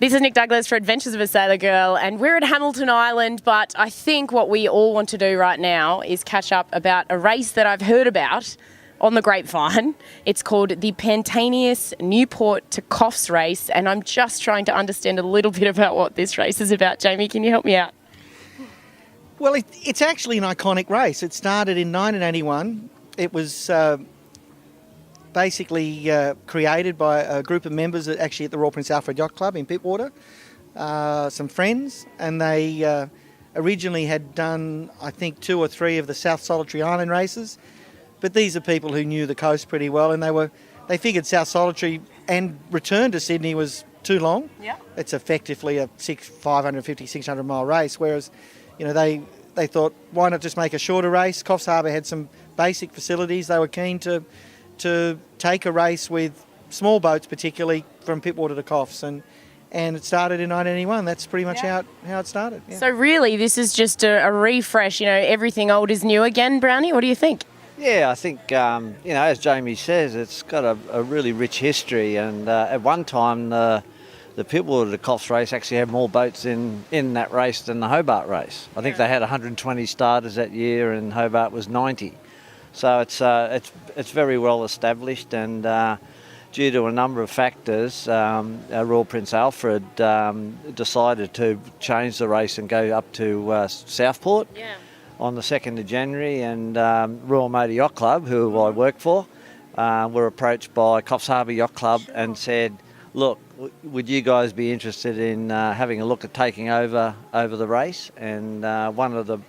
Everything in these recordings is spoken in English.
This is Nick Douglas for Adventures of a Sailor Girl, and we're at Hamilton Island, but I think what we all want to do right now is catch up about a race that I've heard about on the grapevine. It's called the Pantaenius Newport to Coffs Race, and I'm just trying to understand a little bit about what this race is about. Jamie, can you help me out? Well, it's actually an iconic race. It started in 1981. It was basically created by a group of members actually at the Royal Prince Alfred Yacht Club in Pittwater, some friends, and they originally had done, I think, 2 or 3 of the South Solitary Island races. But these are people who knew the coast pretty well, and they figured South Solitary and return to Sydney was too long. Yeah. It's effectively a 550, 600 mile race, whereas, you know, they thought, why not just make a shorter race? Coffs Harbour had some basic facilities. They were keen to take a race with small boats, particularly from Pittwater to Coffs, and it started in 1981. That's pretty much how it started. Yeah. So really, this is just a refresh. You know, everything old is new again. Brownie, what do you think? Yeah, I think, as Jamie says, it's got a really rich history, and at one time the Pittwater to Coffs race actually had more boats in that race than the Hobart race. I think they had 120 starters that year, and Hobart was 90. So it's very well established, and due to a number of factors, Royal Prince Alfred decided to change the race and go up to Southport on the 2nd of January, and Royal Motor Yacht Club, who I work for, were approached by Coffs Harbour Yacht Club and said, look, would you guys be interested in having a look at taking over the race? And one of the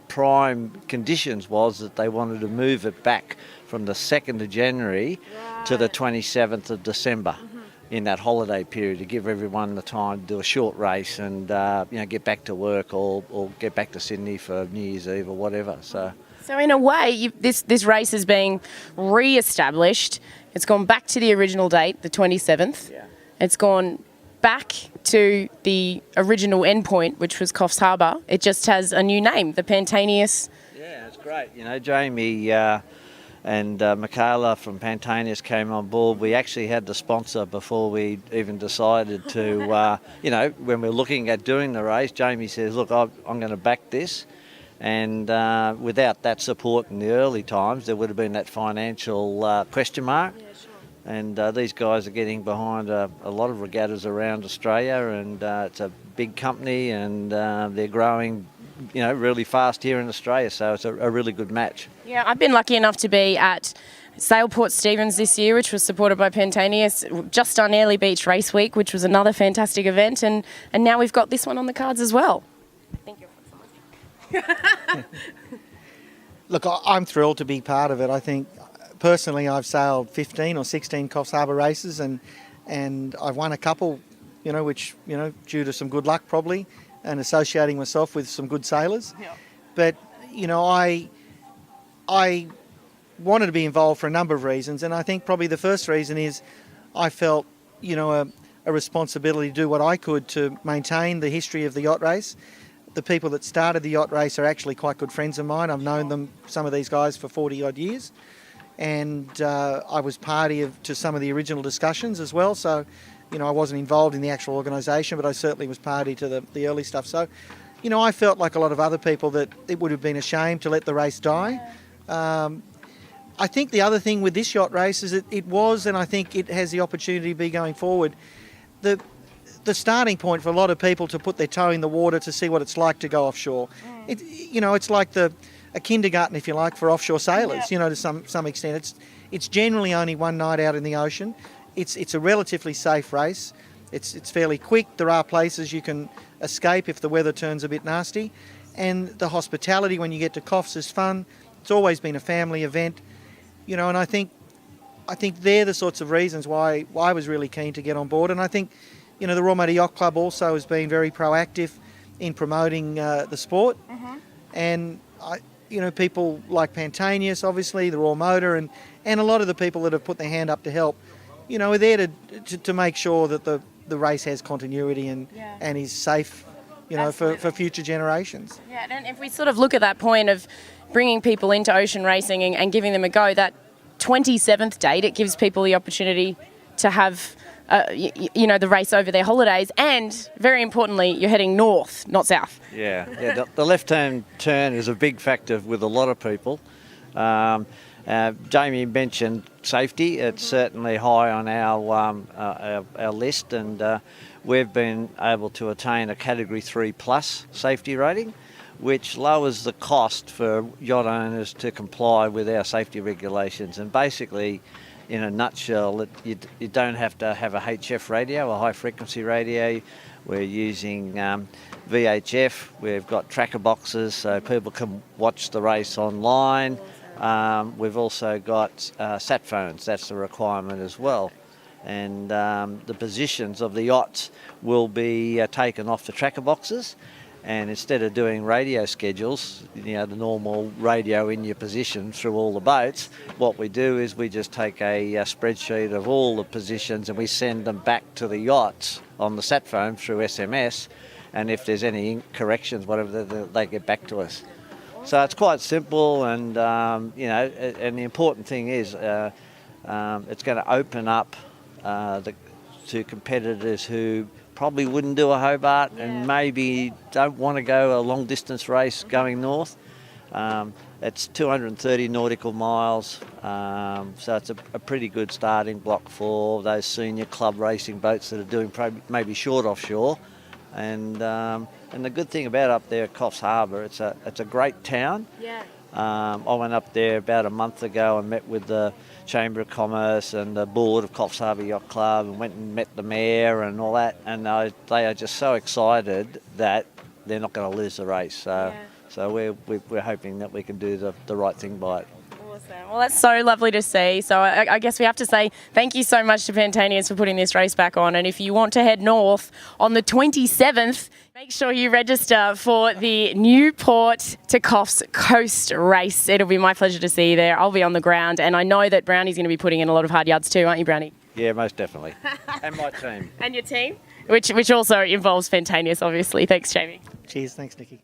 prime conditions was that they wanted to move it back from the 2nd of January to the 27th of December in that holiday period, to give everyone the time to do a short race and get back to work or get back to Sydney for New Year's Eve or whatever. So in a way, this race is being re-established. It's gone back to the original date, the 27th. Yeah. It's gone back to the original endpoint, which was Coffs Harbour. It just has a new name, the Pantaenius. Yeah, it's great. You know, Jamie and Michaela from Pantaenius came on board. We actually had the sponsor before we even decided to, when we were looking at doing the race, Jamie says, look, I'm going to back this. And without that support in the early times, there would have been that financial question mark. Yeah, sure. And these guys are getting behind a lot of regattas around Australia, and it's a big company, and they're growing, really fast here in Australia. So it's a really good match. Yeah, I've been lucky enough to be at Sailport Stephens this year, which was supported by Pantaenius, just on Airlie Beach Race Week, which was another fantastic event, and now we've got this one on the cards as well. Thank you. Look, I'm thrilled to be part of it. I think, personally, I've sailed 15 or 16 Coffs Harbour races, and I've won a couple, which, due to some good luck probably, and associating myself with some good sailors. Yeah. But, I wanted to be involved for a number of reasons, and I think probably the first reason is I felt, a responsibility to do what I could to maintain the history of the yacht race. The people that started the yacht race are actually quite good friends of mine. I've known them, some of these guys, for 40-odd years. And I was party to some of the original discussions as well. So, I wasn't involved in the actual organisation, but I certainly was party to the early stuff. So, I felt like a lot of other people that it would have been a shame to let the race die. I think the other thing with this yacht race is that it was, and I think it has the opportunity to be going forward, the starting point for a lot of people to put their toe in the water to see what it's like to go offshore. It's like a kindergarten, if you like, for offshore sailors. Yeah. To some extent. It's generally only one night out in the ocean. It's a relatively safe race. It's fairly quick. There are places you can escape if the weather turns a bit nasty, and the hospitality when you get to Coffs is fun. It's always been a family event, and I think they're the sorts of reasons why I was really keen to get on board. And I think, the Royal Motor Yacht Club also has been very proactive in promoting the sport. Mm-hmm. And, people like Pantaenius, obviously, the Royal Motor, and a lot of the people that have put their hand up to help, are there to make sure that the race has continuity and is safe, for future generations. Yeah, and if we sort of look at that point of bringing people into ocean racing and giving them a go, that 27th date, it gives people the opportunity to have the race over their holidays, and very importantly, you're heading north, not south. Yeah. The left-hand turn is a big factor with a lot of people. Jamie mentioned safety. It's certainly high on our list, and we've been able to attain a Category 3 plus safety rating, which lowers the cost for yacht owners to comply with our safety regulations. And basically, in a nutshell, you don't have to have a HF radio, a high frequency radio. We're using VHF. We've got tracker boxes so people can watch the race online. We've also got sat phones. That's a requirement as well. And the positions of the yachts will be taken off the tracker boxes. And instead of doing radio schedules, the normal radio in your position through all the boats, what we do is we just take a spreadsheet of all the positions and we send them back to the yachts on the sat phone through SMS. And if there's any corrections, whatever, they get back to us. So it's quite simple, and and the important thing is it's going to open up to competitors who probably wouldn't do a Hobart and maybe don't want to go a long distance race going north. It's 230 nautical miles, so it's a pretty good starting block for those senior club racing boats that are doing maybe short offshore. And the good thing about up there at Coffs Harbour, it's a great town. Yeah. I went up there about a month ago and met with the Chamber of Commerce and the board of Coffs Harbour Yacht Club, and went and met the mayor and all that. And they are just so excited that they're not going to lose the race. So we're hoping that we can do the right thing by it. Awesome. Well, that's so lovely to see. So I guess we have to say thank you so much to Pantaenius for putting this race back on. And if you want to head north on the 27th, make sure you register for the Newport to Coffs Coast Race. It'll be my pleasure to see you there. I'll be on the ground, and I know that Brownie's going to be putting in a lot of hard yards too, aren't you, Brownie? Yeah, most definitely. And my team. And your team? Which also involves Pantaenius, obviously. Thanks, Jamie. Cheers. Thanks, Nikki.